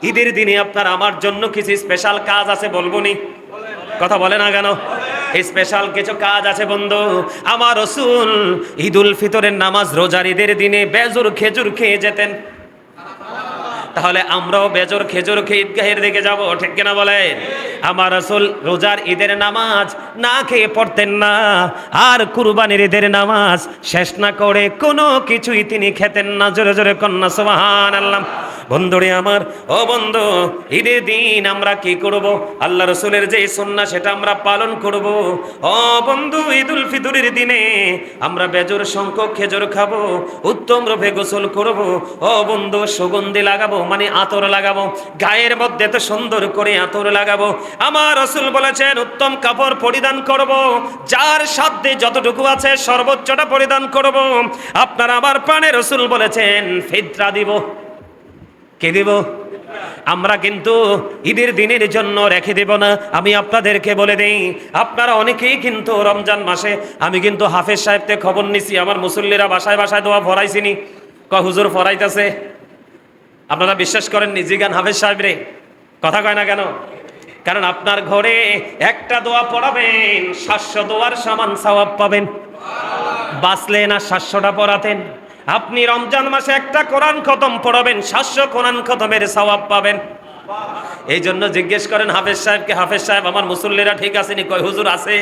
ঈদের দিনে আপনার আমার জন্য কিছু স্পেশাল কাজ আছে, বলবো নি? কথা বলে না কেন? স্পেশাল কিছু কাজ আছে বন্ধু। আমার রাসূল ঈদুল ফিতরের নামাজ রোজার ঈদের দিনে বেজুর খেজুর খেয়ে যেতেন। তাহলে আমরাও বেজর খেজুর খেয়ে ঈদগাহের দিকে যাব, ঠিক কিনা বলেন? আমার রাসূল রোজার ঈদের নামাজ না খেয়ে পড়তেন না, আর কুরবানির ঈদের নামাজ শেষ না করে কোনো কিছুই তিনি খেতেন না। জোরে জোরে কন্যা সুবহানাল্লাহ। বন্ধুরে আমার, ও বন্ধু, ঈদের দিন আমরা কি করব? আল্লাহ রাসূলের যে সুন্নাহ সেটা আমরা পালন করব। ও বন্ধু, ঈদুল ফিতরের দিনে আমরা বেজর সংখ্যক খেজুর খাবো, উত্তম রূপে গোসল করব। ও বন্ধু, সুগন্ধি লাগাবো, মানে আতর লাগাবো, গায়ের মধ্যে তো সুন্দর করে আতর লাগাবো। আমার রাসূল বলেছেন উত্তম কাপড় পরিধান করব, যার সাধ্যে যতটুকু আছে সর্বোচ্চটা পরিধান করব। আপনার আমার প্রাণের রাসূল বলেছেন ফিতরা দিব। কে দিব? আমরা কিন্তু ঈদের দিনের জন্য রেখে দেব না। আমি আপনাদেরকে বলে দেই, আপনারা অনেকেই কিন্তু রমজান মাসে, আমি কিন্তু হাফেজ সাহেবকে খবর নিছি, আমার মুসল্লিরা বাসায় বাসায় দোয়া ফরাইছিনি, হুজুর ফরাইতেছে। আপনারা বিশ্বাস করেন নি? জিগান হাফেজ সাহেব রে, কথা কয় না কেন? কারণ আপনার ঘরে একটা দোয়া পড়াবেন, 700 দোয়ার সমান সওয়াব পাবেন। বাঁচলে না 700টা পড়াতেন? আপনি রমজান মাসে একটা কোরআন খতম পড়াবেন, 700 কোরআন খতমের সওয়াব পাবেন। এই জন্য জিজ্ঞেস করেন হাফেজ সাহেবকে, হাফেজ সাহেব আমার মুসল্লিরা ঠিক আছে নি? কয় হুজুর আছে।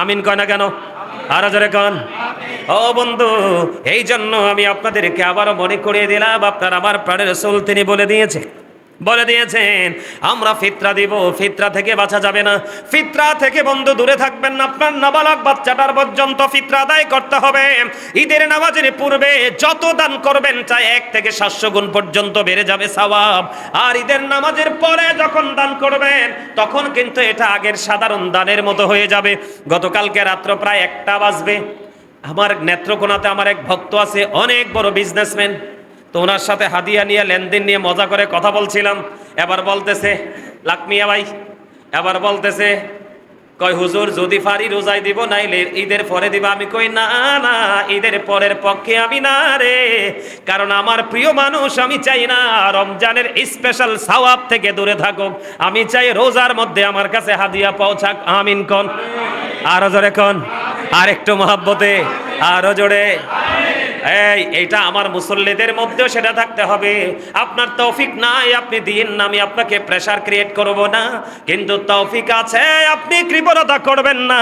আমিন কয় না কেন? আরো জোরে কন। ও বন্ধু, এই জন্য আমি আপনাদেরকে আবারও মনে করিয়ে দিলাম, আপনার আমার প্রাণের রাসূল তিনি বলে দিয়েছেন আমরা ফিতরা দিব। ফিতরা থেকে বাঁচা যাবে না। ফিতরা থেকে বন্ধু দূরে থাকবেন না। আপনার নাবালক বাচ্চাটার পর্যন্ত ফিতরা আদায় করতে হবে। ঈদের নামাজের পূর্বে যত দান করবেন, চাই 1 থেকে 700 গুণ পর্যন্ত বেড়ে যাবে সওয়াব। আর ঈদের নামাজের পরে যখন দান করবেন, তখন কিন্তু এটা আগের সাধারণ দানের মতো হয়ে যাবে। গতকালকে রাত্র প্রায় 1টা বাজবে, আমার নেত্রকোনাতে আমার এক ভক্ত আছে, অনেক বড় বিজনেসম্যান। তো ওনার সাথে হাদিয়া নিয়ে লেনদেন নিয়ে মজা করে কথা বলছিলাম। এবার বলতেছে লাকমিয়া ভাই, এবার বলতেছে কয় হুজুর যদি পারি রোজাই দিব, নাইলে ঈদের পরে দিব। আমি কই না না, ঈদের পরের পক্ষে আমি না রে, কারণ আমার প্রিয় মানুষ, আমি চাই না রমজানের স্পেশাল সওয়াব থেকে দূরে থাকুক। আমি চাই রোজার মধ্যে আমার কাছে হাদিয়া পৌঁছাক। আমিন কোন? আরো জোরে কোন, আর একটু মহব্বতে, আরো জোরে। এইটা আমার মুসল্লিদের মধ্যেও সেটা থাকতে হবে। আপনার তৌফিক নাই, আপনি দিন না, আমি আপনাকে প্রেসার ক্রিয়েট করব না, কিন্তু তৌফিক আছে, আপনি কৃপণতা করবেন না।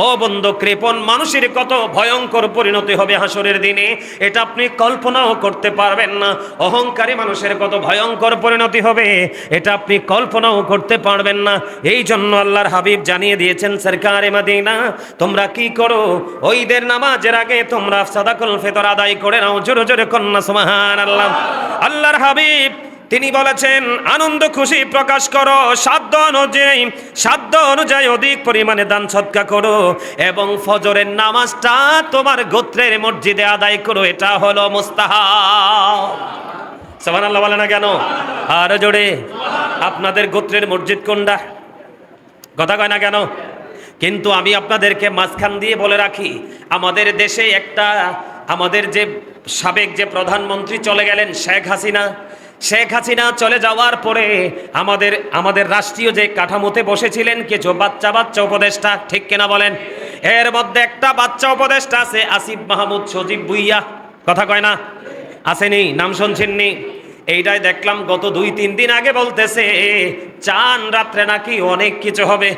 ও বন্ধু, কৃপণ মানুষের কত ভয়ঙ্কর পরিণতি হবে হাসরের দিনে, এটা আপনি কল্পনাও করতে পারবেন না। অহংকারী মানুষের কত ভয়ঙ্কর পরিণতি হবে, এটা আপনি কল্পনাও করতে পারবেন না। এই জন্য আল্লাহর হাবিব জানিয়ে দিয়েছেন, সরকারে মদিনা, তোমরা কি করো, ঈদের নামাজের আগে তোমরা সাদাকুল ফিতর আদায় করে নাও। জোরে জোরে কন্যা সুবহানাল্লাহ। আল্লাহর হাবিব তিনি বলেছেন আনন্দ খুশি প্রকাশ করো, সাধ্য অনুযায়ী অধিক পরিমাণে দান সদকা করো, এবং ফজরের নামাজটা তোমার গোত্রের মসজিদে আদায় করো। এটা হলো মুস্তাহাব। সুবহানাল্লাহ বলে না কেন? আর জোরে। আপনাদের গোত্রের মসজিদ কোনটা? কথা কয় না কেন? কিন্তু আমি আপনাদেরকে মাঝখান দিয়ে বলে রাখি, আমাদের দেশে আমাদের যে সাবেক যে প্রধানমন্ত্রী চলে গেলেন শেখ হাসিনা চলে যাওয়ার পরে আমাদের রাষ্ট্রীয় যে কাঠামোতে বসেছিলেন কিছু বাচ্চা উপদেষ্টা, ঠিক কিনা বলেন? এর মধ্যে একটা বাচ্চা উপদেষ্টা আছে আসিফ মাহমুদ সজীব ভুইয়া, কথা কয় না? আসেনি? নাম শুনছেননি? এইটাই দেখলাম গত 2-3 দিন আগে বলতেছে চান রাত্রে নাকি অনেক কিছু হবে,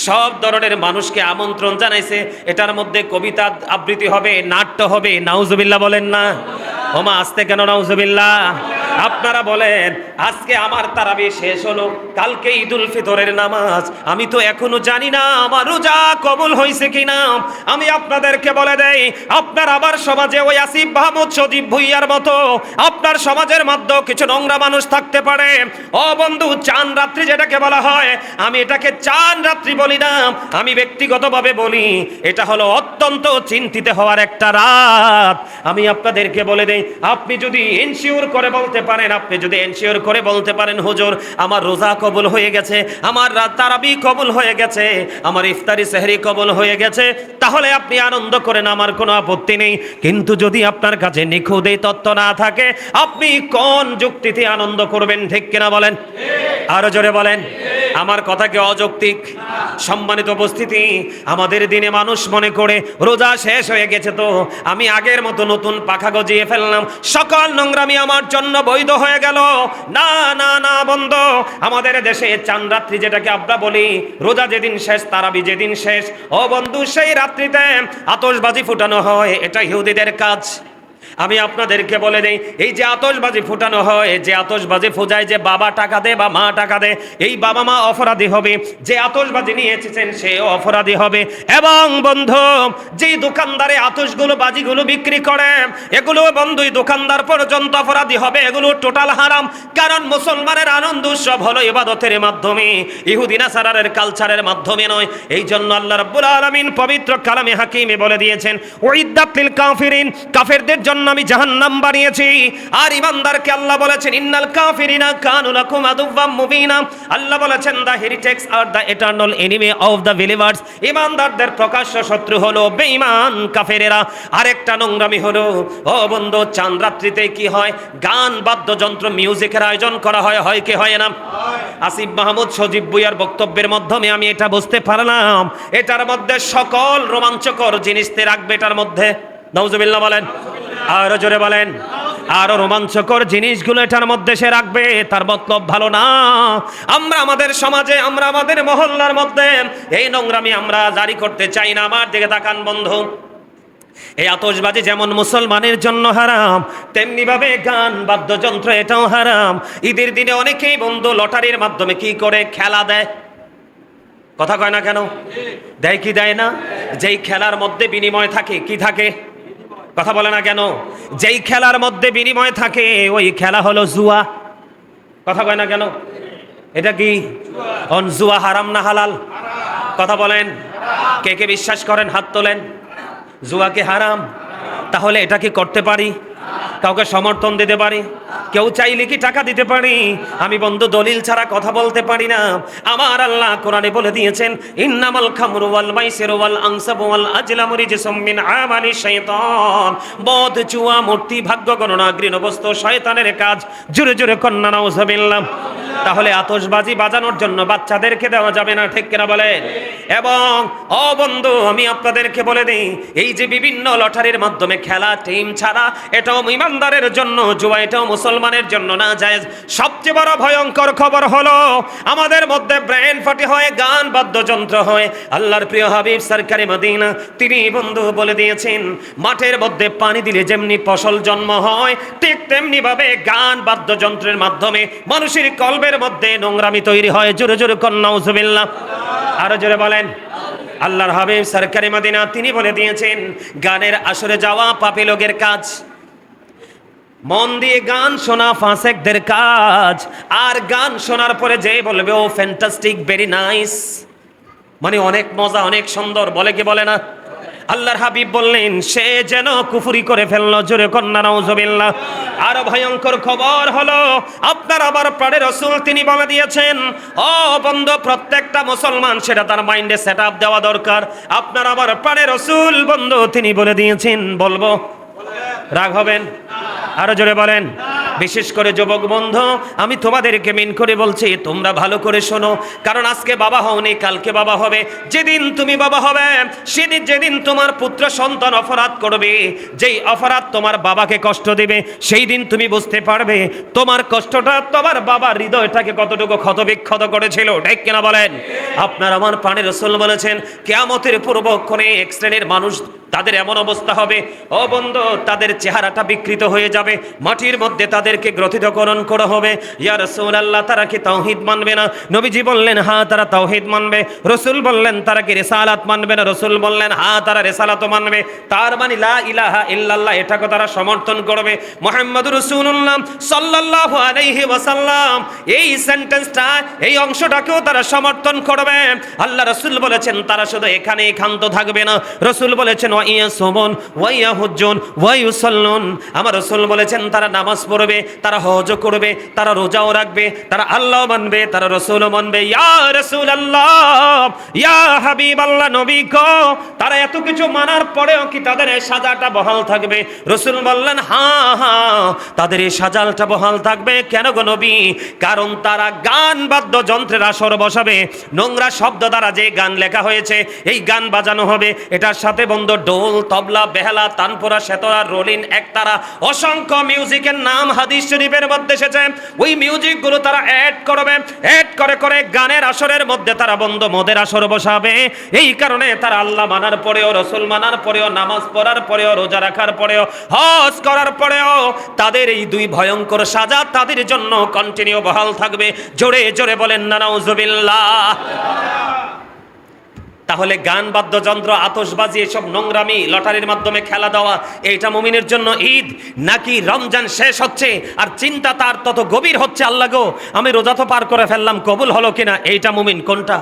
সব ধরনের মানুষকে আমন্ত্রণ জানাইছে। এটার মধ্যে কবিতা আবৃত্তি হবে, নাট্য হবে। নাউজুবিল্লাহ বলেন না? ওমা আসতে কেন নাউজুবিল্লাহ? আপনারা বলেন, আজকে আমার তারাবি শেষ হলো, কালকে ঈদুল ফিতরের নামাজ, আমি তো এখনো জানি না আমার রোজা কবুল হয়েছে কিনা। আমি আপনাদেরকে বলে দেই, আপনার আবার সমাজে ওই আসিফ মাহমুদ সজীব ভুইয়ার মতো আপনার সমাজের মধ্যেও কিছু নোংরা মানুষ থাকতে পারে। ও বন্ধু, চান রাত্রি যেটাকে বলা হয়, আমি এটাকে চান রাত্রি বলি না, আমি ব্যক্তিগতভাবে বলি এটা হলো অত্যন্ত চিন্তিত হওয়ার একটা রাত। আমি আপনাদেরকে বলে দেই, আপনি যদি ইনশিওর করে বলতে পারেন, আপনি যদি এনশিওর করে বলতে পারেন হুজুর আমার রোজা কবুল হয়ে গেছে, আমার রাত তারাবি কবুল হয়ে গেছে, আমার ইফতারি সেহরি কবুল হয়ে গেছে, তাহলে আপনি আনন্দ করেন, আমার কোনো আপত্তি নেই। কিন্তু যদি আপনার কাছে নিখুঁত এই তত্ত্ব না থাকে, আপনি কোন যুক্তিতে আনন্দ করবেন? ঠিক কিনা বলেন? আরো জোরে বলেন। আমার কথা কি অযৌক্তিক? সম্মানিত উপস্থিতি, আমাদের দিনে মানুষ মনে করে রোজা শেষ হয়ে গেছে তো আমি আগের মতো নতুন পাখা গজিয়ে ফেললাম, সকল নোংরামি আমার জন্য বৈধ হয়ে গেল। না না না বন্ধু, আমাদের দেশে চাঁদ রাত্রি যেটাকে আমরা বলি, রোজা যেদিন শেষ তারাবি যেদিন শেষ, ও বন্ধু সেই রাত্রিতে আতশবাজি ফুটানো হয়, এটা ইহুদিদের কাজ। আমি আপনাদেরকে বলে দেই, এই যে আতশবাজি ফুটানো হয়, যে আতশবাজি ফুজায় যে বাবা টাকা দেয় বা মা টাকা দেয়, এই বাবা মা অপরাধী হবে, যে আতশবাজি নিয়ে এসেছেন সেও অপরাধী হবে। এবং বন্ধু, যেই দোকানদারে আতশগুলো বাজিগুলো বিক্রি করে, এগুলো বন্ধুই দোকানদার পর্যন্ত অপরাধী হবে, এগুলো টোটাল হারাম। কারণ মুসলমানের আনন্দ উৎসব হলো ইবাদতের মাধ্যমে, ইহুদি নাসারার কালচারের মাধ্যমে নয়। এই জন্য আল্লাহ রাব্বুল আলামিন পবিত্র কালামে হাকিমে বলে দিয়েছেন, উইদ্দাত লিল কাফিরিন, কাফেরদের জন্য আমি জাহান্নাম বানিয়েছি। আর ইমানদারকে আল্লাহ বলেছেন, ইন্নাল কাফিরিনা কানু লাকুম আদুওয়াম মুবিনা। আল্লাহ বলেছেন, the heretics are the eternal enemy of the believers. ইমানদারদের প্রকাশ্য শত্রু হলো বেঈমান কাফেরেরা। আরেকটা নোংরামি হলো, ও বন্ধু, চাঁদ রাত্রিতে কি হয়? গান বাদ্যযন্ত্র মিউজিকের আয়োজন করা হয়, হয় কি হয় না? আসিফ মাহমুদ সজীব ভুঁইয়ার বক্তব্যের মাধ্যমে আমি এটা বুঝতে পারলাম, এটার মধ্যে সকল রোমাঞ্চকর জিনিস রাখবে এটার মধ্যে। নাউজুবিল্লাহ বলেন, আরো জোরে বলেন। আরো রোমাঞ্চকর জিনিসগুলো এটার মধ্যে সে রাখবে, তার মতলব ভালো না। আমরা আমাদের সমাজে, আমরা আমাদের মহল্লার মধ্যে এই নোংরামি আমরা জারি করতে চাই না। আমার দিকে তাকান বন্ধু, এই আতশবাজি যেমন মুসলমানের জন্য হারাম, তেমনি ভাবে গান বাদ্যযন্ত্র এটাও হারাম। ঈদের দিনে অনেকেই বন্ধু লটারির মাধ্যমে কি করে? খেলা দেয়। কথা কয় না কেন? দেয় কি দেয় না? যেই খেলার মধ্যে বিনিময় থাকে, কি থাকে? কথা বলে না কেন? যেই খেলার মধ্যে বিনিময় থাকে ওই খেলা হলো জুয়া। কথা কয় না কেন? এটা কি জুয়া হারাম না হালাল? কথা বলেন। কে কে বিশ্বাস করেন হাত তোলেন। জুয়া কি হারাম? তাহলে এটা কি করতে পারি? কাউকে সমর্থন দিতে পারি? কেউ চাইলে কি টাকা দিতে পারি? আমি বন্ধু দলিল ছাড়া কথা বলতে পারি না। আমার আল্লাহ কোরআনে বলে দিয়েছেন, ইন্নামাল খামরু ওয়াল মাইসিরু ওয়াল আনসাবু ওয়াল আজলামু রিজসুম মিন আমালি শাইতান। মদ, জুয়া, মূর্তি, ভাগ্য গণনা, ঘৃণ্য বস্তু শয়তানের কাজ। জোরে জোরে কন্যা নাউজুবিল্লাহ। তাহলে আতশবাজি বাজানোর জন্য বাচ্চাদেরকে দেওয়া যাবে না, ঠিক কিনা বলেন? এবং ও বন্ধু, আমি আপনাদেরকে বলে দিই, এই যে বিভিন্ন লটারির মাধ্যমে খেলা টিম ছাড়া, এটাও ইমানদারের জন্য জুয়া, এটাও মুসলমানের জন্য না জায়েজ। সবচেয়ে বড় ভয়ঙ্কর খবর হলো আমাদের মধ্যে ব্রেন ফাটি হয়, গান বাদ্যযন্ত্র হয়। আল্লাহর প্রিয় হাবিব সরকারে মদিনা তিনি বন্ধু বলে দিয়েছেন, মাঠের মধ্যে পানি দিলে যেমনি ফসল জন্ম হয়, ঠিক তেমনি ভাবে গান বাদ্যযন্ত্রের মাধ্যমে মানুষের কলবের মধ্যে নোংরামি তৈরি হয়। জোরে জোরে কন্যা নাউজুবিল্লাহ। আরো জোরে বলেন। আল্লাহর হাবিব সরকারে মদিনা তিনি বলে দিয়েছেন, গানের আসরে যাওয়া পাপী লোকের কাজ, মন দিয়ে গান শোনা ফাসেকদের কাজ। আর গান শোনার পরে যে বলবে ও ফ্যান্টাস্টিক, ভেরি নাইস, মানে অনেক মজা, অনেক সুন্দর, বলে কি বলে না? আল্লাহর হাবিব বললেন সে যেন কুফরি করে ফেললো। জোরে কন্যা নাউজুবিল্লাহ। আরো ভয়ঙ্কর খবর হলো, আপনার আবার প্রাণের রাসূল তিনি বলে দিয়েছেন, ও বন্ধু, প্রত্যেকটা মুসলমান সেটা তার মাইন্ডে সেট আপ দেওয়া দরকার। আপনার আবার প্রাণের রাসূল বন্ধু তিনি বলে দিয়েছেন, বলবো রাগ হবেন? আরো জোরে বলেন। বিশেষ করে যুবক বন্ধু, আমি তোমাদেরকে মিন করে বলছি, তোমরা ভালো করে শোনো, কারণ আজকে বাবা হওনি, কালকে বাবা হবে। যেদিন তুমি বাবা হবে, সেদিন যেদিন তোমার পুত্র সন্তান অপরাধ করবে, যেই অপরাধ তোমার বাবাকে কষ্ট দিবে, সেই দিন তুমি বুঝতে পারবে তোমার কষ্টটা তোমার বাবার হৃদয়টাকে কতটুকু ক্ষতবিক্ষত করেছিল, ঠিক কিনা বলেন? আপনার আমার প্রাণের রাসূল বলেছেন, কিয়ামতের পূর্বক্ষণে এক শ্রেণীর মানুষ, তাদের এমন অবস্থা হবে, ও বন্ধু, তাদের চেহারাটা বিকৃত হয়ে যাবে, মাটির মধ্যে তাদেরকে গ্রথিতকরণ করা হবে। ইয়া রাসূলুল্লাহ, তারা কি তাওহীদ মানবে না? নবীজি বললেন হ্যাঁ, তারা তাওহীদ মানবে। রাসূল বললেন তারা কি রিসালাত মানবে না? রাসূল বললেন হ্যাঁ, তারা রিসালাতও মানবে। তার মানে লা ইলাহা ইল্লাল্লাহ এটাকে তারা সমর্থন করবে। মুহাম্মদুর রাসূলুল্লাহ সাল্লাল্লাহু আলাইহি ওয়াসাল্লাম এই সেন্টেন্সটা, এই অংশটাকেও তারা সমর্থন করবে। আল্লাহ রাসূল বলেছেন তারা শুধু এখানে ক্ষান্ত থাকবে না। রাসূল বলেছেন ওয়া ইয়াসুমুন ওয়া ইয়াহুজ্জুন ওয়া ইউসাল্লুন। আমার রাসূল বলেছেন তারা নামাজ পড়বে, করবে, তারা হজও করবে, তারা রোজাও রাখবে, তারা আল্লাহ মানবে, তারা রসুলও মানবে। ইয়া রাসূলুল্লাহ, ইয়া হাবিবাল্লাহ, নবী গো, তারা এত কিছু মানার পরেও কি তাদের এই সাজাটা বহাল থাকবে? রসুল বললেন হ্যাঁ হ্যাঁ, তাদের এই সাজালটা বহাল থাকবে। কেন গো নবী? কারণ তারা গান বাদ্যযন্ত্রের আসর বসাবে, নোংরা শব্দ দ্বারা যে গান লেখা হয়েছে এই গান বাজানো হবে, এটার সাথে বন্ধ ডোল, তবলা, বেহালা, তানপুরা, সেতরা, রোলিন, একতারা, অসংখ্য মিউজিকের নাম হাদিস শরীফের মধ্যে এসেছে। ওই মিউজিকগুলো তারা অ্যাড করবে, অ্যাড করে করে গানের আসরের মধ্যে তারা বন্ধ মদের আসর বসাবে। এই কারণে তারা আল্লাহ মানার পরেও, রসুল মানার পরেও, নামাজ পড়ার পরেও, রোজা রাখার পরেও, হজ করার পরেও তাদের এই দুই ভয়ঙ্কর সাজা তাদের জন্য কন্টিনিউ বহাল থাকবে। জোরে জোরে বলেন না নাউজুবিল্লাহ। তাহলে গান বাদ্যযন্ত্র, আতশবাজি, এসব নোংরামি, লটারির মাধ্যমে খেলা দেওয়া, এইটা মুমিনের জন্য ঈদ? নাকি রমজান শেষ হচ্ছে আর চিন্তা তার তত গভীর হচ্ছে, আল্লাহ গো আমি রোজা তো পার করে ফেললাম, কবুল হলো কিনা? এইটা মুমিন কোনটা?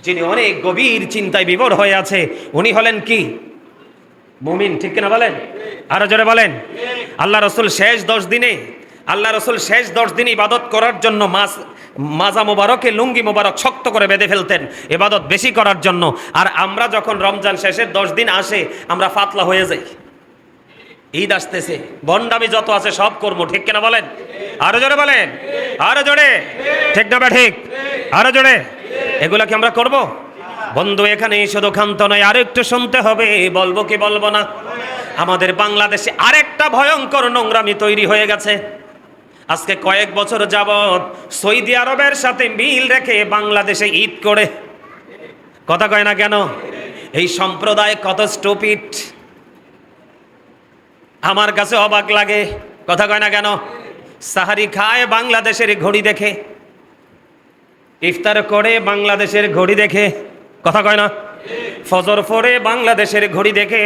যিনি অনেক গভীর চিন্তায় বিভোর হয়ে আছে উনি হলেন কি? মুমিন, ঠিক কিনা বলেন? আরো জোরে বলেন। আল্লাহ রসুল শেষ 10 দিন ইবাদত করার জন্য মাজা মোবারকে লুঙ্গি মোবারক শক্ত করে বেঁধে ফেলতেন ইবাদত বেশি করার জন্য। আর আমরা যখন রমজান শেষের 10 দিন আসে আমরা ফাতলা হয়ে যাই। ঈদ আসতেছে, বন্ডামি যত আছে সব কর্ম, ঠিক কিনা বলেন? আরো জোরে বলেন, আরো জোরে, ঠিক না? ঠিক, আরো জোরে। এগুলা কি আমরা করব? বন্ধু, এখানে শুধু ক্ষান্ত নয়, আরো একটু শুনতে হবে, বলবো কি বলবো না? আমাদের বাংলাদেশে আরেকটা ভয়ঙ্কর নোংরামি তৈরি হয়ে গেছে। আজকে কয়েক বছর যাবত সৌদি আরবের সাথে মিল রেখে বাংলাদেশে ঈদ করে। কথা কয় না কেন? এই সম্প্রদায় কত স্টুপিড, আমার কাছে অবাক লাগে। কথা কয় না কেন? সাহারি খায় বাংলাদেশের ঘড়ি দেখে, ইফতার করে বাংলাদেশের ঘড়ি দেখে। কথা কয় না? ফজর পড়ে বাংলাদেশের ঘড়ি দেখে,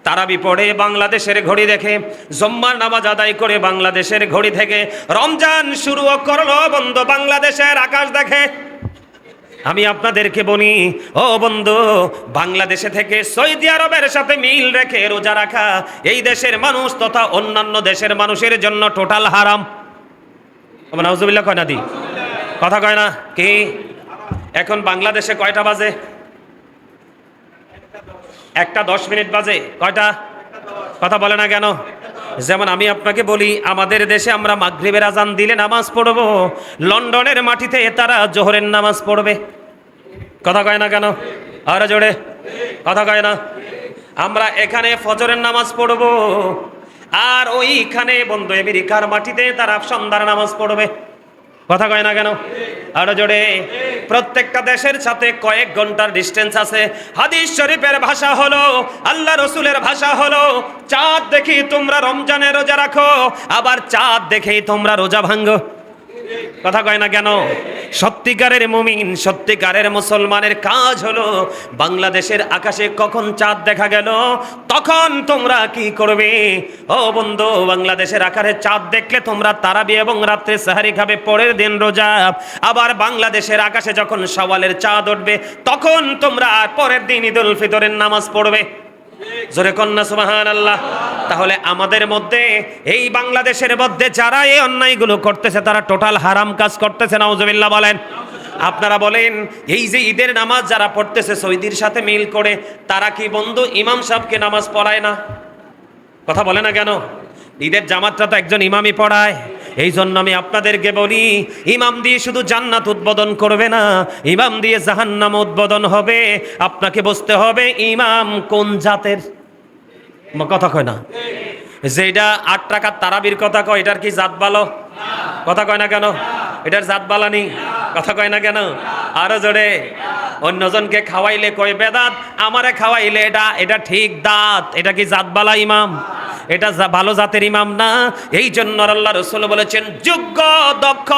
তারাবি পড়ে বাংলাদেশের ঘড়ি দেখে, জুম্মার নামাজ আদায় করে বাংলাদেশের ঘড়ি থেকে, রমজান শুরুও করলো বন্ধু বাংলাদেশের আকাশ দেখে। আমি আপনাদেরকে বলি ও বন্ধু, বাংলাদেশে থেকে সৌদি আরবের সাথে মিল রেখে রোজা রাখা এই দেশের মানুষ তথা অন্যান্য দেশের মানুষের জন্য টোটাল হারাম। নাউজুবিল্লাহ কয় না দি? কথা কয় না কি? এখন বাংলাদেশে কয়টা বাজে? 1:10 বাজে। কয়টা? কথা বলে না কেন? যেমন আমি আপনাকে বলি, আমাদের দেশে আমরা মাগরিবের আজান দিলে নামাজ পড়ব, লন্ডনের মাটিতে তারা জোহরের নামাজ পড়বে। কথা কয় না কেন? আরে জোরে, কথা কয় না? আমরা এখানে ফজরের নামাজ পড়ব, আর ওইখানে বন্ধু আমেরিকার মাটিতে তারা সন্ধ্যার নামাজ পড়বে। কথা কয় না কেন? আরো জোরে। প্রত্যেকটা দেশের সাথে কয়েক ঘন্টার ডিস্টেন্স আছে। হাদিস শরীফের ভাষা হলো, আল্লাহ রসুলের ভাষা হলো, চাঁদ দেখি তোমরা রমজানে রোজা রাখো, আবার চাঁদ দেখেই তোমরা রোজা ভাঙ্গো। কথা কয় না কেন? সত্যিকারের মুমিন, সত্যিকারের মুসলমানের কাজ হলো বাংলাদেশের আকাশে কখন চাঁদ দেখা গেল তখন তোমরা কি করবে? ও বন্ধু, বাংলাদেশের আকারে চাঁদ দেখলে তোমরা তারাবি এবং রাত্রে সাহারি খাবে, পরের দিন রোজা। আবার বাংলাদেশের আকাশে যখন শাওয়ালের চাঁদ উঠবে তখন তোমরা পরের দিন ঈদুল ফিতরের নামাজ পড়বে। জোরে কন্যা সুবহানাল্লাহ। তাহলে আমাদের মধ্যে, এই বাংলাদেশের মধ্যে যারা এই অন্যায়গুলো করতেছে তারা টোটাল হারাম কাজ করতেছে। নাউজুবিল্লাহ বলেন। আপনারা বলেন, এই যে ঈদের নামাজ যারা পড়তেছে সৌদির সাথে মিল করে, তারা কি বন্ধু ইমাম সাহেবকে নামাজ পড়ায় না? কথা বলে না কেন? ঈদের জামাতটা তো একজন ইমামই পড়ায়। এই জন্য আমি আপনাদেরকে বলি, ইমাম দিয়ে শুধু জান্নাত উদ্বোধন করবে না, ইমাম দিয়ে জাহান্নাম উদ্বোধন হবে। আপনাকে বুঝতে হবে ইমাম কোন জাতের। কথা কয় না? যেটা 8 টাকার তারাবির কথা কয়, এটার কি জাত ভালো? কথা কয় না কেন? এটার জাত বালানি। কথা কয় না কেন? আরো জোরে। অন্যজনকে খাওয়াইলে কয় বেদাত, আমারে খাওয়াইলে এটা ঠিক দাঁত। এটা কি জাত বালা ইমাম? এটা ভালো জাতের ইমাম না। এই জন্য আল্লাহ রাসূল বলেছেন, যোগ্য দক্ষ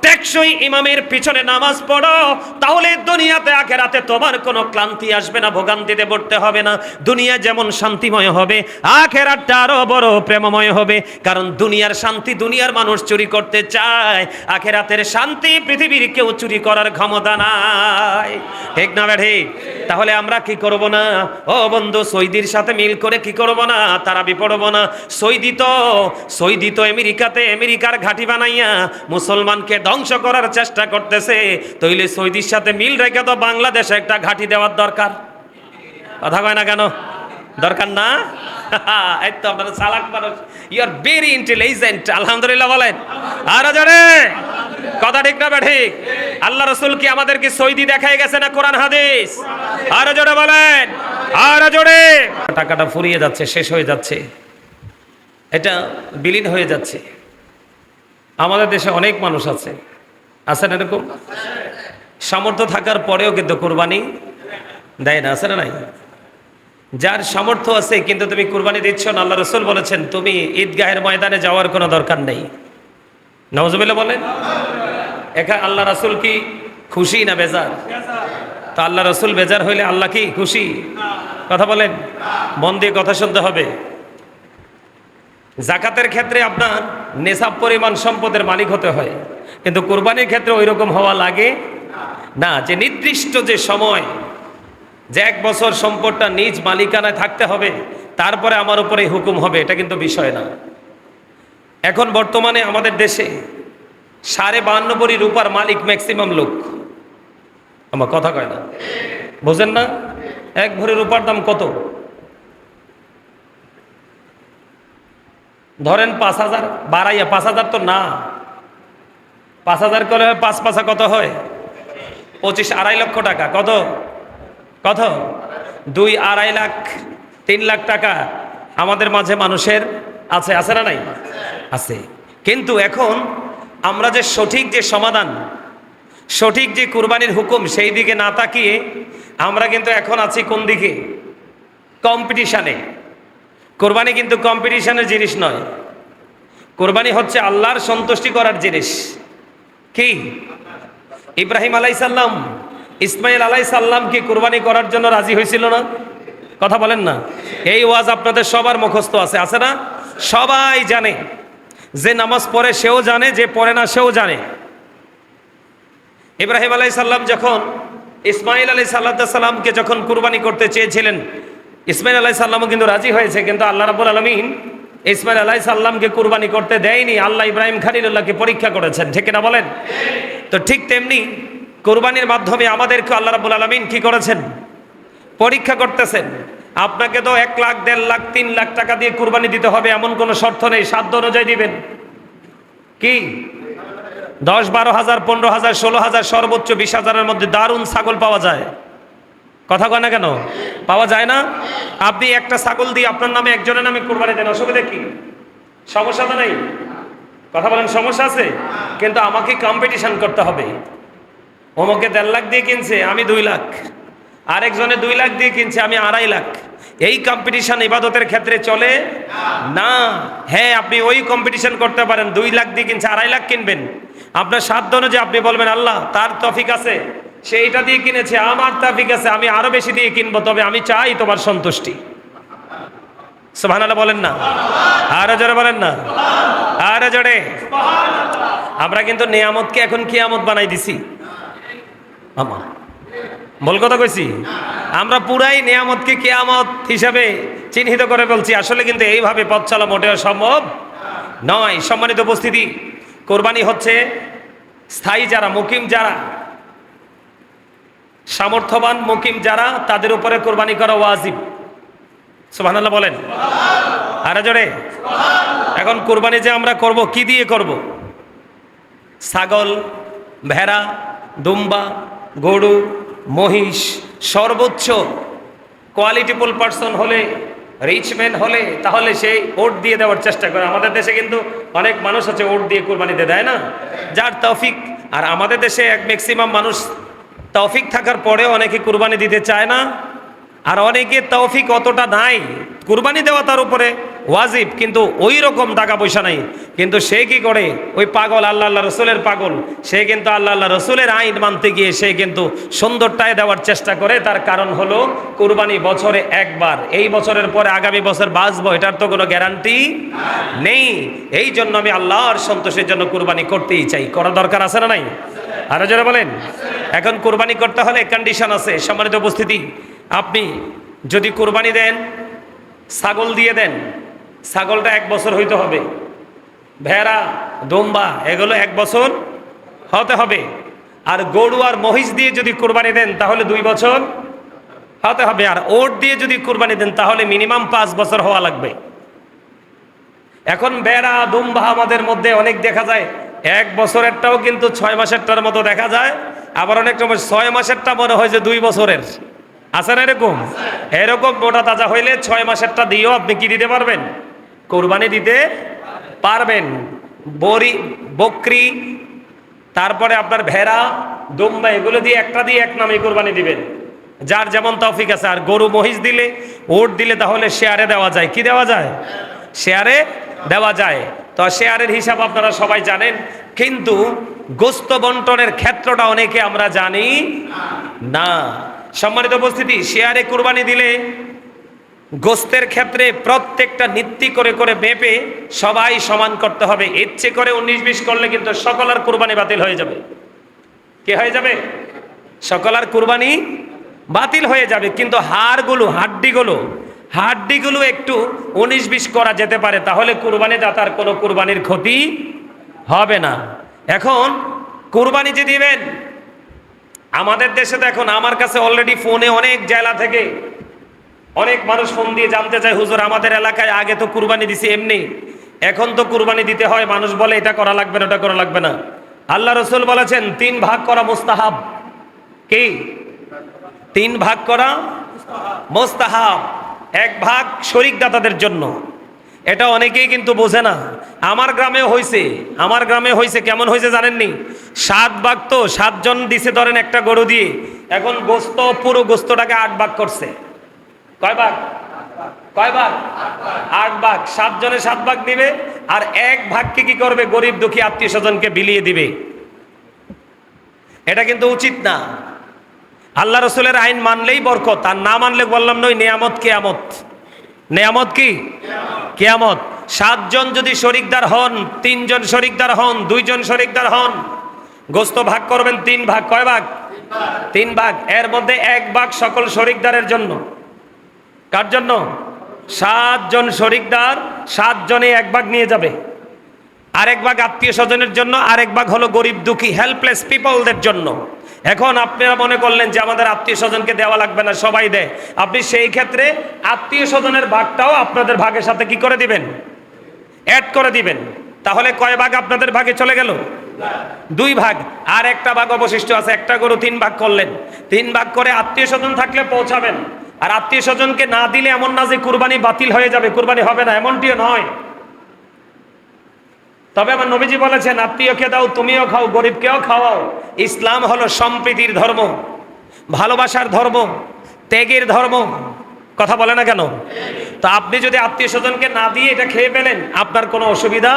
টেকসই ইমামের পিছনে নামাজ পড়ো, তাহলে দুনিয়াতে আখিরাতে তোমার কোনো ক্লান্তি আসবে না, ভোগান্তিতে পড়তে হবে না। দুনিয়া যেমন শান্তিময় হবে, আখিরাতটা আরো বড় প্রেমময় হবে। কারণ দুনিয়ার শান্তি দুনিয়ার মানুষ চুরি করতে চায়, আখিরাতের শান্তি পৃথিবীর কেউ চুরি করার ক্ষমতা নাই। ঠিক না বেঠি? তাহলে আমরা কি করব না? ও বন্ধু, সৌদির সাথে মিল করে কি করব না? তারাবি পড়ব, হব না। সৌদি তো আমেরিকাতে আমেরিকার ঘাঁটি বানাইয়া মুসলমানকে ধ্বংস করার চেষ্টা করতেছে, তাইলে সৌদির সাথে মিল রেখে তো বাংলাদেশে একটা ঘাঁটি দেওয়ার দরকার। কথা কয় না কেন? দরকার না? এই তো আপনারা চালাক মানুষ, ইউ আর ভেরি ইন্টেলিজেন্ট। আলহামদুলিল্লাহ বলেন আর জোরে। কথা ঠিক না ঠিক? আল্লাহ রাসূল কি আমাদেরকে সৌদি দেখাই গেছে না কোরআন হাদিস? আর জোরে বলেন আর জোরে। টাকাটা ফুরিয়ে যাচ্ছে, শেষ হয়ে যাচ্ছে, এটা বিলীন হয়ে যাচ্ছে। আমাদের দেশে অনেক মানুষ আছে, আছেন এরকম, সামর্থ্য থাকার পরেও কিন্তু কুরবানি দেয় না, আছে না নাই? যার সামর্থ্য আছে কিন্তু তুমি কুরবানি দিচ্ছ না, আল্লাহ রাসূল বলেছেন তুমি ঈদগাহের ময়দানে যাওয়ার কোনো দরকার নেই। নাউজুবিল্লাহ বলেন। এখানে আল্লাহ রাসূল কি খুশি না বেজার? তো আল্লাহ রাসূল বেজার হইলে আল্লাহ কি খুশি? কথা বলেন, মন দিয়ে কথা শুনতে হবে। জাকাতের ক্ষেত্রে আপনার নেশাব পরিমাণ সম্পদের মালিক হতে হয়, কিন্তু কুরবানির ক্ষেত্রে ওই রকম হওয়া লাগে না, যে নির্দিষ্ট যে সময়, যে 1 বছর সম্পদটা নিজ মালিকানায় থাকতে হবে, তারপরে আমার উপরে হুকুম হবে, এটা কিন্তু বিষয় না। এখন বর্তমানে আমাদের দেশে 52.5 ভরি রূপার মালিক ম্যাক্সিমাম লোক। আমার কথা কয় না, বোঝেন না? 1 ভরি রূপার দাম কত? ধরেন 5,000, বাড়াইয়া 5,000 তো না, 5,000 করে 5 পাঁচা কত হয়? 25, 2.5 লক্ষ টাকা। কত? কত? 2, 2.5 লাখ, 3 লাখ টাকা আমাদের মাঝে মানুষের আছে, আছে না নাই? আছে। কিন্তু এখন আমরা যে সঠিক যে সমাধান, সঠিক যে কুরবানির হুকুম, সেই দিকে না তাকিয়ে আমরা কিন্তু এখন আছি কোন দিকে? কম্পিটিশানে। কোরবানি কিন্তু কম্পিটিশনের জিনিস নয়, কোরবানি হচ্ছে আল্লাহর সন্তুষ্টি করার জিনিস। কি? ইব্রাহিম আলাইসাল্লাম ইসমাইল আলাইসাল্লাম কি কুরবানি করার জন্য রাজি হয়েছিল না? কথা বলেন না। এই ওয়াজ আপনাদের সবার মুখস্থ আছে, আছে না? সবাই জানে, যে নামাজ পড়ে সেও জানে, যে পড়ে না সেও জানে। ইব্রাহিম আলাইসাল্লাম যখন ইসমাইল আলাইসাল্লামকে যখন কুরবানি করতে চেয়েছিলেন, ইসমাইল আলাইসাল্লামও কিন্তু রাজি হয়েছে, কিন্তু আল্লাহ রাব্বুল আলামিন ইসমাইল আলাইসাল্লামকে কুরবানি করতে দেয়নি। আল্লাহ ইব্রাহিম খলিলুল্লাহকে পরীক্ষা করেছেন, ঠিক না বলেন? তো ঠিক তেমনি কুরবানির মাধ্যমে আমাদেরকে আল্লাহ রাব্বুল আলামিন কি করেছেন? পরীক্ষা করতেছেন। আপনাকে তো 1 লাখ, 1.5 লাখ, 3 লাখ টাকা দিয়ে কুরবানি দিতে হবে এমন কোনো শর্ত নেই, সাধ্য অনুযায়ী দিবেন। কি 10, 12,000, 15,000, 16,000, সর্বোচ্চ 20,000-এর মধ্যে দারুণ ছাগল পাওয়া যায়। কথা কয় না কেন? পাওয়া যায় না? আপনি একটা ছাগল দিয়ে আপনার নামে, একজনের নামে কুরবানি দেন, অসুবিধা কি? সমস্যা তো নেই। কথা বলেন, সমস্যা আছে? কিন্তু আমাকে কম্পিটিশন করতে হবে। অমুকে 1.5 লাখ দিয়ে কিনছে, আমি 2 লাখ, আরেকজনে 2 লাখ দিয়ে কিনছে, আমি 2.5 লাখ। এই কম্পিটিশন ইবাদতের ক্ষেত্রে চলে না। হ্যাঁ, আপনি ওই কম্পিটিশন করতে পারেন, 2 লাখ দিয়ে কিনছে, 2.5 লাখ কিনবেন। আপনার সাধ্য অনুযায়ী আপনি বলবেন আল্লাহ তার তৌফিক আছে, সে এটা দিয়ে কিনেছে, আমার তৌফিক আছে, আমি আরো বেশি দিয়ে কিনবো, তবে আমি চাই তোমার সন্তুষ্টি। সুবহানাল্লাহ বলেন না? আরো জোরে বলেন না? আরো জোরে। আমরা কিন্তু নিয়ামতকে এখন কিয়ামত বানাই দিছি। আমার বল কথা কইছি, আমরা পুরাই নিয়ামতকে কিয়ামত হিসাবে চিহ্নিত করে বলছি। আসলে কিন্তু এইভাবে পথ চলা মোটেও সম্ভব নয়। সম্মানিত উপস্থিতি, কোরবানি হচ্ছে স্থায়ী যারা, মুকিম যারা, সামর্থ্যবান মুকিম যারা, তাদের উপরে কোরবানি করা ওয়াজিব। সুবহানাল্লাহ বলেন আরে জোরে। এখন কোরবানি যে আমরা করব, কি দিয়ে করব? ছাগল, ভেড়া, দুম্বা, গরু, মহিষ, সর্বোচ্চ কোয়ালিটিফুল পার্সন হলে, রিচম্যান হলে, তাহলে সেই ওট দিয়ে দেওয়ার চেষ্টা করে। আমাদের দেশে কিন্তু অনেক মানুষ আছে ওট দিয়ে কোরবানিতে দেয় না, যার তৌফিক। আর আমাদের দেশে এক ম্যাক্সিমাম মানুষ তৌফিক থাকার পরেও অনেকে কুরবানি দিতে চায় না, আর অনেকে তৌফিক অতটা নাই, কুরবানি দেওয়া তার উপরে ওয়াজিব, কিন্তু ওই রকম টাকা পয়সা নাই। কিন্তু সে কি করে? ওই পাগল, আল্লাহ আল্লাহ রসুলের পাগল, সে কিন্তু আল্লাহ আল্লাহ রসুলের আইন মানতে গিয়ে সে কিন্তু সুন্দরটায় দেওয়ার চেষ্টা করে। তার কারণ হলো কুরবানি বছরে একবার, এই বছরের পরে আগামী বছর বাঁচবো, এটার তো কোনো গ্যারান্টি নেই। এই জন্য আমি আল্লাহর সন্তোষের জন্য কুরবানি করতেই চাই। করা দরকার আছে না নাই? আরো যারা বলেন। এখন কুরবানি করতে হলে কন্ডিশন আছে। সম্মানিত উপস্থিতি, আপনি যদি কুরবানি দেন, ছাগল দিয়ে দেন, ছাগলটা 1 বছর হইতে হবে, ভেড়া দুম্বা এগুলো 1 বছর হতে হবে। আর গরু আর মহিষ দিয়ে যদি কুরবানি দেন তাহলে 2 বছর হতে হবে। আর ওট দিয়ে যদি কুরবানি দেন তাহলে মিনিমাম 5 বছর হওয়া লাগবে। এখন ভেড়া দুম্বা আমাদের মধ্যে অনেক দেখা যায় 1 বছরেরটাও কিন্তু 6 মাসেরটার মতো দেখা যায়, আবার অনেক সময় 6 মাসেরটা মনে হয় যে 2 বছরের। আছে না এরকম? এরকম মোটা তাজা হইলে 6 মাসেরটা দিয়েও আপনি কি দিতে পারবেন? কোরবানি দিতে পারবেন। বকরি, তারপরে আপনার ভেড়া দুম্বা এগুলো দিয়ে একটা দিয়ে এক নামে কোরবানি দিবেন, যার যেমন তৌফিক আছে। আর গরু মহিষ দিলে, ওট দিলে তাহলে শেয়ারে দেওয়া যায়। কি দেওয়া যায়? শেয়ারে দেওয়া যায়। তো শেয়ারের হিসাব আপনারা সবাই জানেন, কিন্তু গোস্ত বন্টনের ক্ষেত্রটা অনেকে আমরা জানি না। সম্মানিত উপস্থিতি, শেয়ারে কুরবানি দিলে গোস্তের ক্ষেত্রে প্রত্যেকটা নীতি করে করে মেপে সবাই সমান করতে হবে। ইচ্ছে করে 19-20 করলে কিন্তু সকলের কুরবানি বাতিল হয়ে যাবে। কি হয়ে যাবে? সকলের কুরবানি বাতিল হয়ে যাবে। কিন্তু হাড্ডিগুলো একটু 19-20 করা যেতে পারে, তাহলে কুরবানি দাতার কোনো কুরবানির ক্ষতি হবে না। এখন কুরবানি যে দিবেন, আমাদের দেশে দেখুন, আমার কাছে অলরেডি ফোনে অনেক জেলা থেকে অনেক মানুষ ফোন দিয়ে জানতে চায়, হুজুর আমাদের এলাকায় আগে তো কুরবানি দিছি এমনি, এখন তো কুরবানি দিতে হয়, মানুষ বলে এটা করা লাগবে না, ওটা করা লাগবে না। আল্লাহ রসুল বলেছেন 3 ভাগ করা মুস্তাহাব। কি? 3 ভাগ করা মুস্তাহাব। 1 ভাগ শরীক দাতাদের জন্য। এটা অনেকেই কিন্তু বোঝে না। আমার গ্রামে হয়েছে কেমন হয়েছে জানেননি? 7 ভাগ, তো 7 জন দিছে ধরেন একটা গরু দিয়ে, এখন পুরো গোস্তটাকে 8 ভাগ করছে। কয় ভাগ? 8 ভাগ। 7 জনে 7 ভাগ দিবে, আর 1 ভাগকে কি করবে? গরিব দুঃখী আত্মীয় স্বজনকে বিলিয়ে দিবে। এটা কিন্তু উচিত না। আল্লাহ রসুলের আইন মানলেই বরকত, আর না মানলে বললাম নয় নেয়ামত কিয়ামত। নেয়ামত কি? কিয়ামত। 7 জন যদি শরিকদার হন, 3 জন শরিকদার হন, 2 জন শরিকদার হন, গোস্ত ভাগ করবেন 3 ভাগ। কয় ভাগ? 3 ভাগ। এর মধ্যে 1 ভাগ সকল শরিকদারের জন্য। কার জন্য? 7 জন শরিকদার, 7 জনে 1 ভাগ নিয়ে যাবে। আরেক ভাগ আত্মীয় স্বজনের জন্য, আরেক ভাগ হলো গরিব দুঃখী হেল্পলেস পিপলদের জন্য। এখন আপনারা মনে করলেন যে আমাদের আত্মীয় স্বজনকে দেওয়া লাগবে না, সবাই দেয়। আপনি সেই ক্ষেত্রে আত্মীয় স্বজনের ভাগটাও আপনাদের ভাগের সাথে কি করে দিবেন? অ্যাড করে দিবেন। তাহলে কয় ভাগ আপনাদের ভাগে চলে গেল? 2 ভাগ। আর একটা ভাগ অবশিষ্ট আছে। একটা গরু 3 ভাগ করলেন, 3 ভাগ করে আত্মীয় স্বজন থাকলে পৌঁছাবেন। আর আত্মীয় স্বজনকে না দিলে এমন না যে কুরবানি বাতিল হয়ে যাবে, কুরবানি হবে না, এমনটিও নয়। তবে আমার নবীজি বলেছেন, আত্মীয়কে দাও, তুমিও খাও, গরিবকেও খাওয়াও। ইসলাম হলো সম্প্রীতির ধর্ম, ভালোবাসার ধর্ম, ত্যাগের ধর্ম। কথা বলে না কেন? তো আপনি যদি আত্মীয় স্বজনকে না দিয়ে এটা খেয়ে ফেলেন, আপনার কোনো অসুবিধা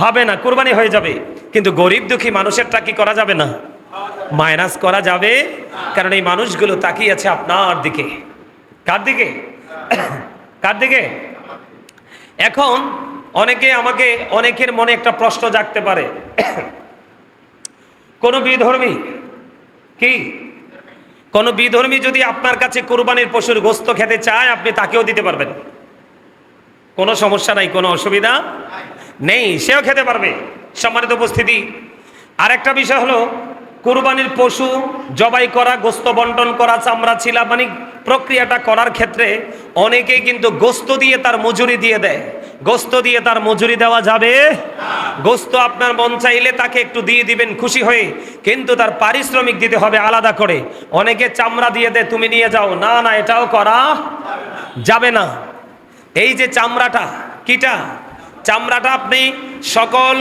হবে না, কুরবানি হয়ে যাবে। কিন্তু গরিব দুঃখী মানুষেরটা কি করা যাবে না? মাইনাস করা যাবে। কারণ এই মানুষগুলো তাকিয়ে আছে আপনার দিকে। কার দিকে? কার দিকে? এখন অনেকের মনে একটা প্রশ্ন জাগতে পারে, কোন বিধর্মী যদি আপনার কাছে কুরবানির পশুর গোস্ত খেতে চায়, আপনি তাকেও দিতে পারবেন, কোনো সমস্যা নাই, কোনো অসুবিধা নেই, সেও খেতে পারবে। সম্মানিত উপস্থিতি, আরেকটা বিষয় হলো, কুরবানির পশু জবাই করা, গোস্ত বন্টন করা, চামড়া ছিলা, মানে প্রক্রিয়াটা করার ক্ষেত্রে অনেকেই কিন্তু গোস্ত দিয়ে তার মজুরি দিয়ে দেয়। গোস্ত দিয়ে তার মজুরি দেওয়া যাবে? গোস্ত আপনার মন চাইলে তাকে একটু দিয়ে দিবেন খুশি হয়ে, কিন্তু তার পারিশ্রমিক দিতে হবে আলাদা করে। অনেকে চামড়া দিয়ে দেয়, তুমি নিয়ে যাও। না না, এটাও করা যাবে না। এই যে চামড়াটা, চামড়াটা আপনি সকল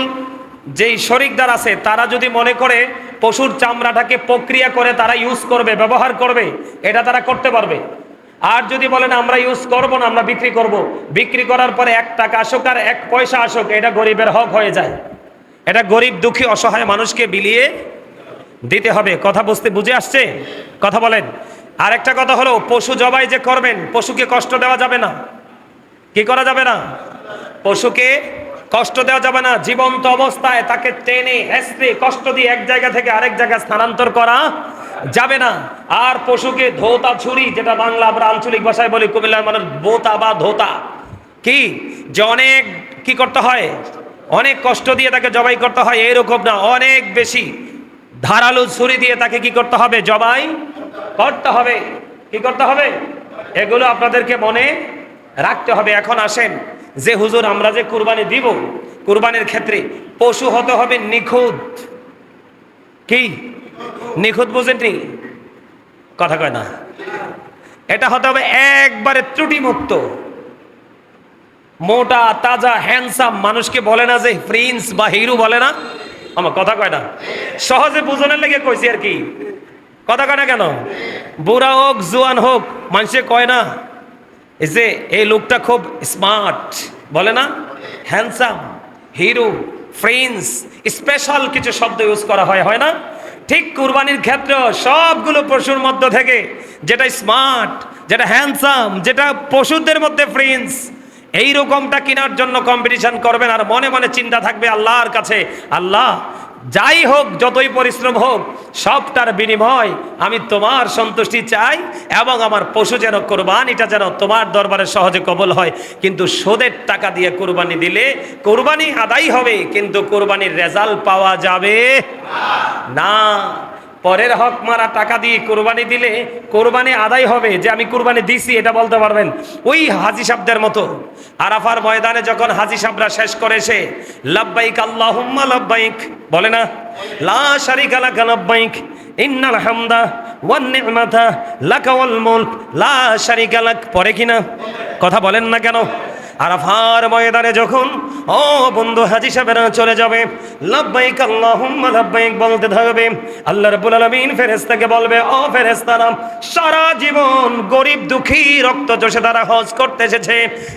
যেই শরিকদার আছে তারা যদি মনে করে পশুর চামড়াটাকে প্রক্রিয়া করে তারা ইউজ করবে, ব্যবহার করবে, এটা তারা করতে পারবে। আর যদি বলেন আমরা ইউজ করব না, আমরা বিক্রি করব, বিক্রি করার পরে 1 টাকা আসুক আর 1 পয়সা আসুক, এটা গরিবের হক হয়ে যায়। এটা গরিব দুঃখী অসহায় মানুষকে বিলিয়ে দিতে হবে। কথা বুঝে আসছে? কথা বলেন। আর একটা কথা হলো, পশু জবাই যে করবেন, পশুকে কষ্ট দেওয়া যাবে না। কি করা যাবে না? পশুকে কষ্ট দেওয়া যাবে না। জীবন্ত অবস্থায় তাকে টেনে হেঁচড়ে কষ্ট দিয়ে এক জায়গা থেকে আরেক জায়গায় স্থানান্তর করা যাবে না। আর পশুকে ধোতা ছুরি, যেটা বাংলা আমরা আঞ্চলিক ভাষায় বলি, কুমিল্লার মানুষ বোতা বা ধোতা, কি যে অনেক কি করতে হয়, অনেক কষ্ট দিয়ে তাকে জবাই করতে হয়, এরকম না, অনেক বেশি ধারালো ছুরি দিয়ে তাকে কি করতে হবে, জবাই করতে হবে। কি করতে হবে, এগুলো আপনাদেরকে মনে রাখতে হবে। এখন আসেন, যে হুজুর আমরা যে কুরবানি দিব, কুরবানির ক্ষেত্রে পশু হতে হবে নিখুঁত। কি নিখুঁত বুঝেননি? কথা কয় না। এটা হতে হবে একবারে ত্রুটিমুক্ত, মোটা তাজা হ্যান্ডসাম। মানুষকে বলে না যে প্রিন্স বা হিরো, বলে না? আমার কথা কয় না, সহজে বুঝনের লেগে কইছি আর কি। কথা কয় না কেন? বুড়া হোক জোয়ান হোক, মানুষে কয় না এই যে এই লোকটা খুব স্মার্ট, বলে না? হ্যান্ডসাম, হিরো, প্রিন্স, স্পেশাল কিছু শব্দ ইউজ করা হয়, হয় না? ঠিক কুরবানির ক্ষেত্রে সবগুলো পশুর মধ্য থেকে যেটা স্মার্ট, যেটা হ্যান্ডসাম, যেটা পশুদের মধ্যে প্রিন্স, এই রকমটা কেনার জন্য কম্পিটিশন করবেন। আর মনে মনে চিন্তা থাকবে আল্লাহর কাছে, আল্লাহ যাই হোক, যতই পরিশ্রম হোক, সবটার বিনিময় আমি তোমার সন্তুষ্টি চাই, এবং আমার পশু যেন কোরবানিটা যেন তোমার দরবারে সহজে কবুল হয়। কিন্তু সুদের টাকা দিয়ে কোরবানি দিলে কোরবানি আদায় হবে, কিন্তু কোরবানির রেজাল্ট পাওয়া যাবে না। পরের হক মারা টাকা দিয়ে কোরবানি দিলে কোরবানি আদায় হবে, যে আমি কোরবানি দিছি এটা বলতে পারবেন। ওই হাজি সাহেবদের মতো আরাফার ময়দানে যখন হাজি সাহেবরা শেষ করেছে, লাব্বাইক আল্লাহুম্মা লাব্বাইক, বলে না? লা শারিকা লাকা লাব্বাইক ইন্নাল হামদা ওয়ান নি'মাতা লাকা ওয়াল মুলক লা শারিকা লাক, পরে কিনা? কথা বলেন না কেন? আরাফার ময়দানে যখন ও বন্ধু হাজি সাহেবেরা চলে যাবে, লাব্বাইক আল্লাহুম্মা লাব্বাইক বলতে থাকবে, আল্লাহ রাব্বুল আলামিন ফেরেশতাকে বলবে, ও ফেরেশতারা, সারা জীবন গরিব দুঃখী রক্ত চষে তারা হজ করতে এসেছে,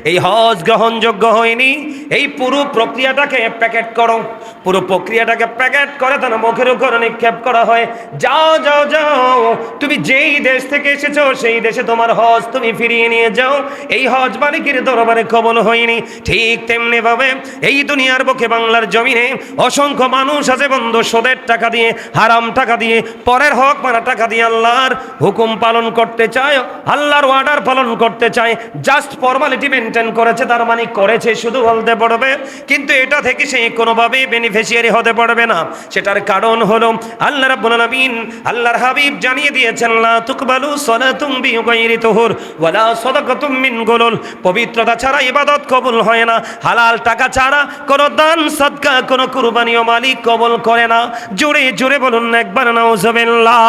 এই হজ গ্রহণযোগ্য হয়নি, এই পুরো প্রক্রিয়াটাকে প্যাকেট করো। পুরো প্রক্রিয়াটাকে প্যাকেট করে তার মুখের উপর নিক্ষেপ করা হয়, যাও যাও যাও, তুমি যেই দেশ থেকে এসেছো সেই দেশে তোমার হজ তুমি ফিরিয়ে নিয়ে যাও, এই হজ মালিকের দরবারে কবুল হয়নি। ঠিক তেমনি ভাবে এই দুনিয়ার বুকে বাংলার জমিনে অসংখ্য মানুষ আছে বন্ধু, সুদের টাকা দিয়ে, হারাম টাকা দিয়ে, পরের হক মারা টাকা দিয়ে আল্লাহর হুকুম পালন করতে চায়, আল্লাহর অর্ডার পালন করতে চায়, জাস্ট ফর্মালিটি মেনটেন করেছে, তার মানে করেছে শুধু বলতে পারবে, কিন্তু এটা থেকে সে কোনোভাবেই বেনিফিশিয়ারি হতে পারবে না। সেটার কারণ হলো আল্লাহ রাব্বুল আলামিন, আল্লাহর হাবিব জানিয়ে দিয়েছেন, লা তুকবালু সালাতুম বিগাইরি তুহুর ওয়ালা সাদাকাতুম মিন গুলুল, পবিত্রতা ছাড়া ইবাদত কবুল হয় না, হালাল টাকা ছাড়া কোনো দান সাদকা, কোনো কুরবানিও মালিক কবুল করে না। জোরে জোরে বলুন না একবার নাউজুবিল্লাহ।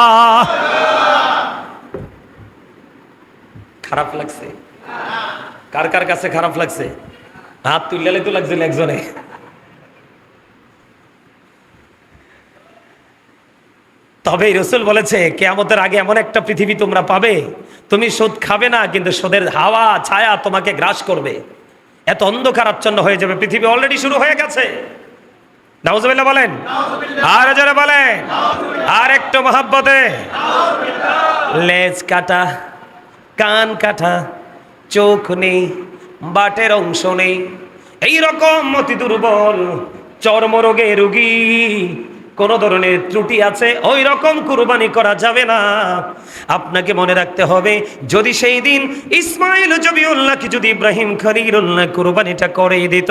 খারাপ লাগছে? কার কার কাছে খারাপ লাগছে? হাত তুললে তো লাগছিল একজনে। তবে রাসূল বলেছে, কিয়ামতের আগে এমন একটা পৃথিবী তোমরা পাবে, তুমি সুদ খাবে না, কিন্তু সুদের হাওয়া ছায়া তোমাকে গ্রাস করবে, এত অন্ধকার আচ্ছন্ন হয়ে যাবে। পৃথিবী অলরেডি শুরু হয়ে গেছে। নাউজুবিল্লাহ বলেন, আর যারা বলেন, আর একটু মহাব্বতে। লেজ কাটা, কান কাটা, চোখ নেই, বাটের অংশ নেই, এইরকম অতি দুর্বল চর্মরোগে রোগী, কোন ধরনের ত্রুটি আছে, ওই রকম কুরবানি করা যাবে না। আপনাকে মনে রাখতে হবে, যদি সেই দিন ইসমাইল জবিউল্লাহকে যদি ইব্রাহিম খলিলুল্লাহ কুরবানিটা করে দিত,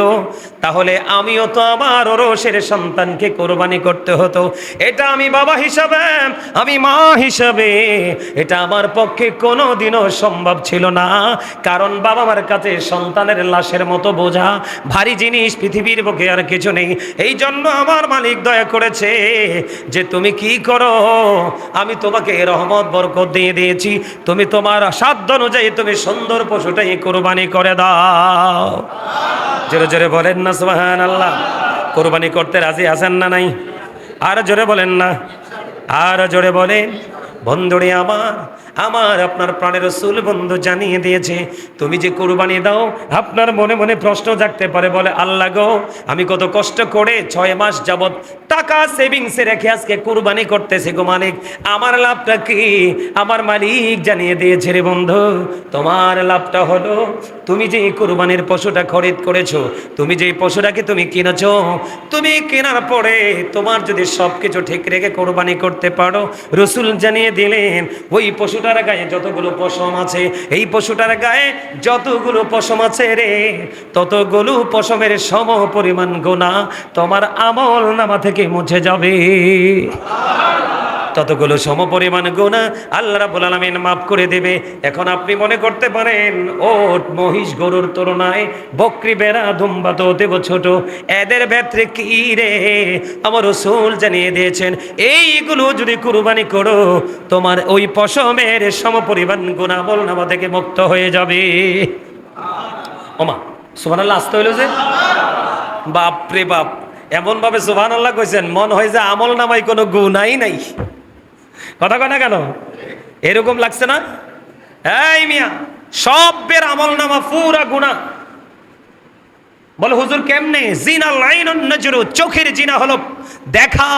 তাহলে আমিও তো আমার ওরসের সন্তানকে কুরবানি করতে হতো। এটা আমি বাবা হিসাবে, আমি মা হিসাবে, এটা আমার পক্ষে কোনোদিনও সম্ভব ছিল না। কারণ বাবা মার কাছে সন্তানের লাশের মতো বোঝা, ভারী জিনিস পৃথিবীর বুকে আর কিছু নেই। এই জন্য আমার মালিক দয়া করেছে যে তুমি কি করো, আমি তোমাকে রহমত বরকত দিয়ে দিয়েছি, তুমি তোমার সাধ্য অনুযায়ী তুমি সুন্দর পশুটাই কুরবানি করে দাও। জোরে জোরে বলেন না সুবহানাল্লাহ। কুরবানি করতে রাজি আছেন না নাই? আর জোরে বলেন না, আর জোরে বলেন। বন্ধুরে আমার, আমার আপনার প্রাণের রাসূল বন্ধু জানিয়ে দিয়েছে, তুমি যে কুরবানি দাও, আপনার মনে মনে প্রশ্ন জাগতে পারে, বলে আল্লাহ গো, আমি কত কষ্ট করে 6 মাস যাবত টাকা সেভিংসে রেখে আজকে কুরবানি করতেছি গো মালিক, আমার লাভটা কি? আমার মালিক জানিয়ে দিয়েছে রে বন্ধু, তোমার লাভটা হলো তুমি যে কুরবানির পশুটা খরিদ করেছো, তুমি যে পশুটাকে তুমি কিনেছো, তুমি কেনার পরে তোমার যদি সব কিছু ঠিক রেখে কুরবানি করতে পারো, রাসূল জানিয়ে দিলেন ওই পশুর পশুটার গায়ে যতগুলো পশম আছে, এই পশুটার গায়ে যতগুলো পশম আছে রে, ততগুলো পশমের সম পরিমাণ গুনাহ তোমার আমল নামা থেকে মুছে যাবে। ততগুলো সমপরিমাণ গুনাহ আল্লাহ রাব্বুল আলামিন মাফ করে দেবে। এখন আপনি মনে করতে পারেন, ওট মহিষ গরুর তুলনায় বকরি বেড়া দুম্বা তো দেব ছোট, এদের ভেতরে কি রে? আমার রাসূল জানিয়ে দিয়েছেন, এইগুলো যদি কুরবানি করো তোমার ওই পশমের সমপরিমাণ গুনাহ আমলনামা থেকে মুক্ত হয়ে যাবে। ওমা সুবহানাল্লাহ, আসতে হইল যে বাপ রে বাপ, এমন ভাবে সুবহানাল্লাহ কইছেন মন হয় যে আমল নামায় কোনো গুনাহই নাই। কথা কয় না কেন? এরকম লাগছে না? এই মিয়া, সবের আমল নামা পুরা গুনাহ। বলে হুজুর কেমনে? জিনা লাইনুন নজরু, চোখের জিনা হলো দেখা।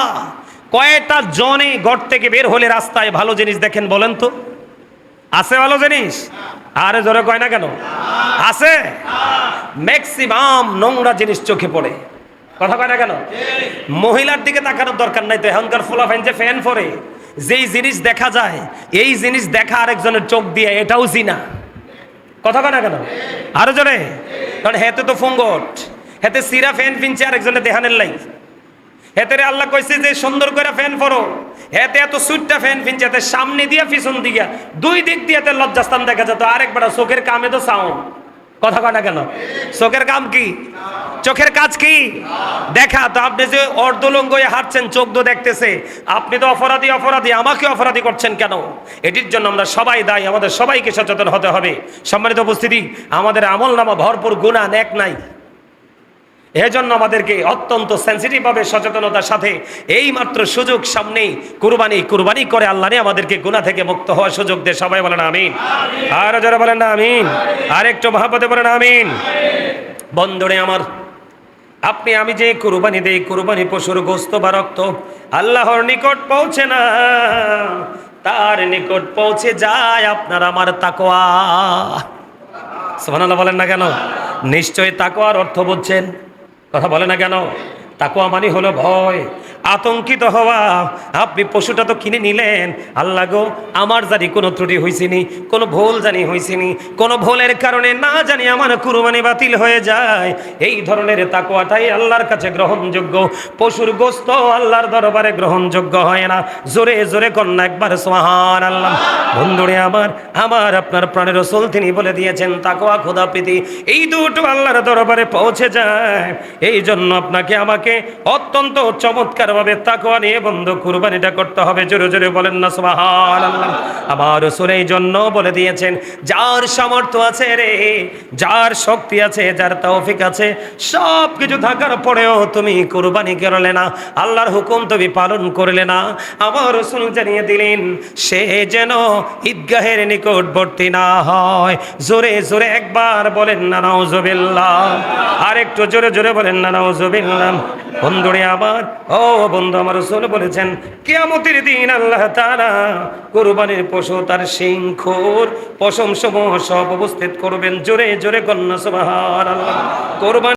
কয়টা জনে ঘর থেকে বের হলে রাস্তায় ভালো জিনিস দেখেন বলেন তো? আছে ভালো জিনিস? আরে জোরে কয় না কেন? আছে। ম্যাক্সিমাম নোংরা জিনিস চোখে পড়ে। কথা কয় না কেন? মহিলার দিকে তাকানোর দরকার নাই তো, এখনকার ফুলাফাইন যে ফ্যান পরে, যেই জিনিস দেখা যায় এই জিনিস দেখা আরেকজনের চোখ দিয়ে, এটাও জিনা। কথা কয় না কেন? আরো জোরে। কারণ হেতে তো ফুঙ্গট, হেতে সিরা ফ্যান ফিনছে আরেকজনের দেহানের লাই। হেতে রে আল্লাহ কইছে যে সুন্দর করে ফ্যান পরো, হেতে এত সুটটা ফ্যান ফিনছে, এতে সামনে দিয়া পিছন দিয়া দুই দিক দিয়ে এতে লজ্জাস্থান দেখা যেত। আরেকবার চোখের কামে তো সাউন্ড। কথা কয় না কেন? চোখের কাম কি? চোখের কাজ কি? দেখা। তো আপনি যে অর্ধলঙ্গ হয়ে হাঁটছেন, চোখ তো দেখতেছে, আপনি তো অপরাধী। আমাকে অপরাধী করছেন কেন? এটির জন্য আমরা সবাই দায়ী, আমাদের সবাইকে সচেতন হতে হবে। সম্মানিত উপস্থিতি, আমাদের আমল নামা ভরপুর গুনাহ নেক নাই। এজন্য আমাদেরকে অত্যন্ত সেন্সিটিভ ভাবে সচেতনতার সাথে এই মাত্র সুযোগ সামনেই কুরবানি করে আল্লাহ নিয়ে আমাদেরকে গুনাহ থেকে মুক্ত হওয়ার সুযোগ দিয়ে সবাই বলেন আমিন। আর যারা বলেন না আমিন, আর একটু মহব্বতে বলেন আমিন। বন্ধুরে আমার, আপনি আমি যে কুরবানি দেই, কুরবানি পশুর গোশত বা রক্ত আল্লাহর নিকট পৌঁছে না, তার নিকট পৌঁছে যায় আপনার আমার তাকওয়া। সুবহানাল্লাহ বলেন না কেন? নিশ্চয়ই তাকওয়ার অর্থ বুঝছেন? কথা বলে না কেন? তাকওয়া মানে হলো ভয়, আতঙ্কিত হওয়া। আপনি পশুটা তো কিনে নিলেন, আল্লাহ গো আমার জানি কোনো ত্রুটি হয়েছিনি, কোনো ভুল জানি হয়েছিনি, কোনো ভুলের কারণে না জানি আমার কুরবানি বাতিল হয়ে যায়। এই ধরনের তাকওয়াটাই আল্লাহর কাছে গ্রহণযোগ্য। পশুর গোশত আল্লাহর দরবারে গ্রহণযোগ্য হয় না। জোরে জোরে কন্যা একবার সুবহানাল্লাহ। বন্ধুরে আমার আপনার প্রাণের রাসূল তিনি বলে দিয়েছেন, তাকওয়া খোদা প্রীতি এই দুটো আল্লাহর দরবারে পৌঁছে যায়। এই জন্য আপনাকে আমাকে অত্যন্ত চমৎকার ভাবে তাকওয়া নিয়ে বন্ধু কুরবানিটা করতে হবে। জোরে জোরে বলেন না সুবহানাল্লাহ। আমার রাসূল এই জন্য বলে দিয়েছেন, যার সামর্থ্য আছে রে, যার শক্তি আছে, যার তৌফিক আছে, সব কিছু থাকার পরেও তুমি কুরবানি করলে না, আল্লাহর হুকুম তুমি পালন করলে না, আমার রাসূল জানিয়ে দিলেন সে যেন ঈদগাহের নিকটবর্তী না হয়। জোরে জোরে একবার বলেন না নাউজুবিল্লাহ, আর একটু জোরে জোরে বলেন না নাউজুবিল্লাহ। বন্ধুরে আমার, ও বন্ধু, আমার রাসূল বলেছেন কিয়ামতের দিন আল্লাহ তাআলা কুরবানির পশু তার শিং, খুর, পশম সমূহ সব উপস্থিত করবেন। জোরে জোরে কন্যা সুবহানাল্লাহ। কুরবানি